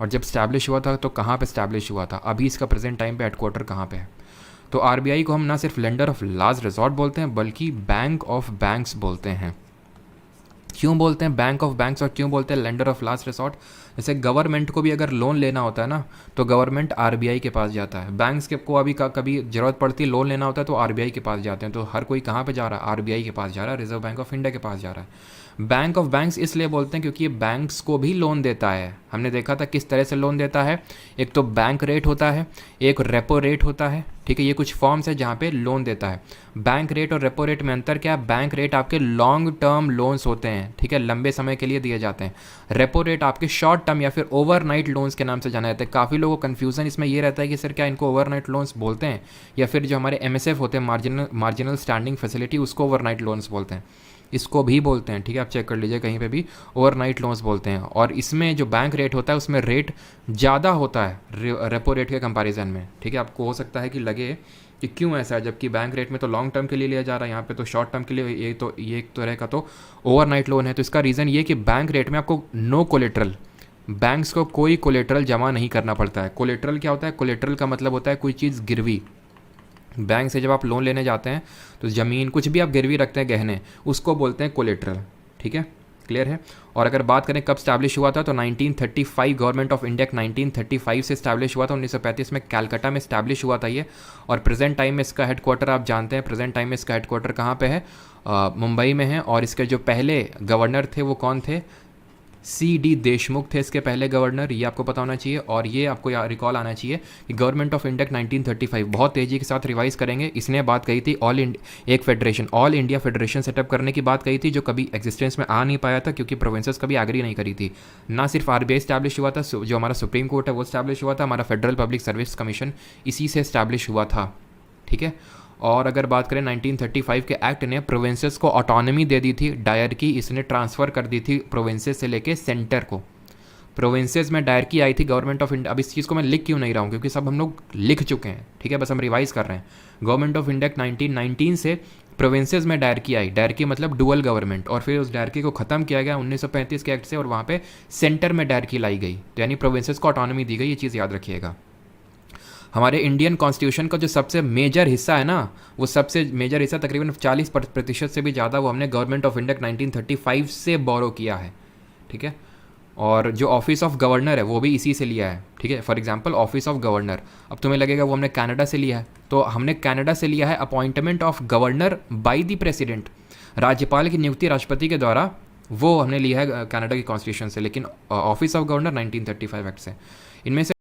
और जब स्टैब्लिश हुआ था तो कहाँ पे स्टैब्लिश हुआ था, अभी इसका प्रेजेंट टाइम पे हेडक्वार्टर कहाँ पे है। तो आरबीआई को हम ना सिर्फ लेंडर ऑफ लास्ट रिजॉर्ट बोलते हैं बल्कि बैंक ऑफ बैंक्स बोलते हैं। क्यों बोलते हैं बैंक ऑफ बैंक्स और क्यों बोलते हैं लेंडर ऑफ लास्ट रिसॉर्ट? जैसे गवर्नमेंट को भी अगर लोन लेना होता है ना तो गवर्नमेंट आरबीआई के पास जाता है, बैंक्स के को अभी कभी ज़रूरत पड़ती है लोन लेना होता है तो आरबीआई के पास जाते हैं। तो हर कोई कहाँ पे जा रहा है, आरबीआई के पास जा रहा है, रिजर्व बैंक ऑफ इंडिया के पास जा रहा है। बैंक ऑफ बैंक्स इसलिए बोलते हैं क्योंकि ये बैंक्स को भी लोन देता है। हमने देखा था किस तरह से लोन देता है, एक तो बैंक रेट होता है, एक रेपो रेट होता है, ठीक है, ये कुछ फॉर्म्स है जहाँ पे लोन देता है। बैंक रेट और रेपो रेट में अंतर क्या है? बैंक रेट आपके लॉन्ग टर्म लोन्स होते हैं, ठीक है, लंबे समय के लिए दिए जाते हैं। रेपो रेट आपके शॉर्ट टर्म या फिर ओवरनाइट लोन्स के नाम से जाना जाता है। काफ़ी लोगों को कन्फ्यूज़न इसमें ये रहता है कि सर क्या इनको ओवरनाइट लोन्स बोलते हैं या फिर जो हमारे एमएसएफ होते हैं, मार्जिनल स्टैंडिंग फैसिलिटी, उसको ओवरनाइट लोन्स बोलते हैं। इसको भी बोलते हैं, ठीक है, आप चेक कर लीजिए कहीं पे भी, ओवरनाइट लोन्स बोलते हैं। और इसमें जो बैंक रेट होता है उसमें रेट ज़्यादा होता है रेपो रेट के कंपैरिजन में, ठीक है। आपको हो सकता है कि लगे कि क्यों ऐसा है, जबकि बैंक रेट में तो लॉन्ग टर्म के लिए लिया जा रहा है, यहाँ पे तो शॉर्ट टर्म के लिए, ये एक तरह का तो ओवरनाइट लोन है। तो इसका रीज़न ये कि बैंक रेट में आपको नो कोलेट्रल, बैंक्स को कोई कोलेट्रल जमा नहीं करना पड़ता है। कोलेट्रल क्या होता है? कोलेट्रल का मतलब होता है कोई चीज़ गिरवी। बैंक से जब आप लोन लेने जाते हैं तो ज़मीन कुछ भी आप गिरवी रखते हैं, गहने, उसको बोलते हैं कोलेट्रल, ठीक है, क्लियर है। और अगर बात करें कब स्टैब्लिश हुआ था तो 1935, गवर्नमेंट ऑफ इंडिया 1935 से स्टैब्लिश हुआ था। 1935 में कैलकाटा में स्टैब्लिश हुआ था ये। और प्रेजेंट टाइम में इसका हेडक्वार्टर आप जानते हैं, प्रेजेंट टाइम में इसका हेडक्वार्टर कहाँ पे है? मुंबई में है। और इसके जो पहले गवर्नर थे वो कौन थे? सी.डी. देशमुख थे इसके पहले गवर्नर, ये आपको पता होना चाहिए। और ये आपको रिकॉल आना चाहिए कि गवर्नमेंट ऑफ इंडिया 1935, बहुत तेज़ी के साथ रिवाइज करेंगे, इसने बात कही थी एक federation, all India federation setup करने की बात कही थी, जो कभी एग्जिस्टेंस में आ नहीं पाया था क्योंकि प्रोविंसेस कभी एग्री नहीं करी थी। ना सिर्फ आरबीआई स्टैब्लिश हुआ था, जो हमारा सुप्रीम कोर्ट है वो स्टैब्लिश हुआ था, हमारा फेडरल पब्लिक सर्विस कमीशन इसी से स्टैब्लिश हुआ था, ठीक है। और अगर बात करें 1935 के एक्ट ने प्रोविंसेस को ऑटोनॉमी दे दी थी, डायरकी इसने ट्रांसफ़र कर दी थी प्रोविंसेस से लेके सेंटर को। प्रोविंसेस में डायरकी आई थी गवर्नमेंट ऑफ इंडिया। अब इस चीज़ को मैं लिख क्यों नहीं रहा हूँ क्योंकि सब हम लोग लिख चुके हैं, ठीक है, बस हम रिवाइज कर रहे हैं। गवर्नमेंट ऑफ इंडिया 1919 से प्रोविंसेस में डायरकी आई, डायरकी मतलब डुअल गवर्नमेंट, और फिर उस डायरकी को ख़त्म किया गया 1935 के एक्ट से और वहाँ पे सेंटर में डायरकी लाई गई, तो यानी प्रोविंसेस को ऑटोनॉमी दी गई। ये चीज़ याद रखिएगा। हमारे इंडियन कॉन्स्टिट्यूशन का जो सबसे मेजर हिस्सा है ना, वो सबसे मेजर हिस्सा तकरीबन 40% से भी ज़्यादा वो हमने गवर्नमेंट ऑफ इंडिया 1935 से बोरो किया है, ठीक है। और जो ऑफिस ऑफ गवर्नर है वो भी इसी से लिया है, ठीक है। For example office of governor, अब तुम्हें लगेगा वो हमने कनाडा से लिया है, तो हमने कनाडा से लिया है appointment of governor by the president, राज्यपाल की नियुक्ति राष्ट्रपति के द्वारा, वो हमने लिया है कनाडा की कॉन्स्टिट्यूशन से। लेकिन ऑफिस ऑफ गवर्नर 1935 एक्ट से। इनमें से